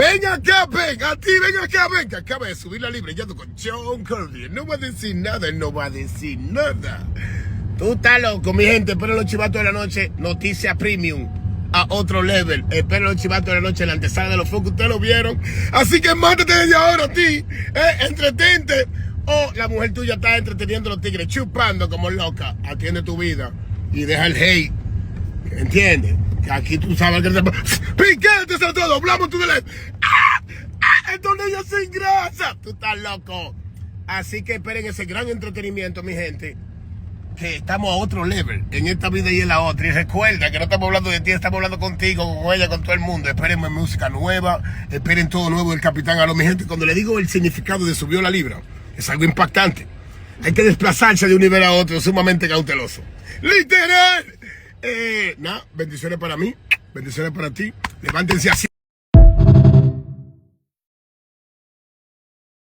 ven acá, ven, a ti, ven acá, ven, que acaba de subir la libre, ya tú con John Kirby. No va a decir nada, no va a decir nada. Tú estás loco, mi gente, esperen los chivatos de la noche, noticia premium. A otro level, esperen los chivatos de la noche en la antesala de los focos, ustedes lo vieron. Así que mátate desde ahora a ti, entretente. O la mujer tuya está entreteniendo a los tigres, chupando como loca. Atiende tu vida y deja el hate. ¿Entiendes? Que aquí tú sabes que piquete sobre todo, hablamos tú de la... Estos niños sin grasa. Tú estás loco. Así que esperen ese gran entretenimiento, mi gente. Que estamos a otro level en esta vida y en la otra. Y recuerda que no estamos hablando de ti, estamos hablando contigo, con ella, con todo el mundo. Esperen música nueva, esperen todo nuevo del Capitán Alo, mi gente. Cuando le digo el significado de subió la libra, es algo impactante. Hay que desplazarse de un nivel a otro, sumamente cauteloso. ¡Literal! Bendiciones para mí, bendiciones para ti. Levántense así.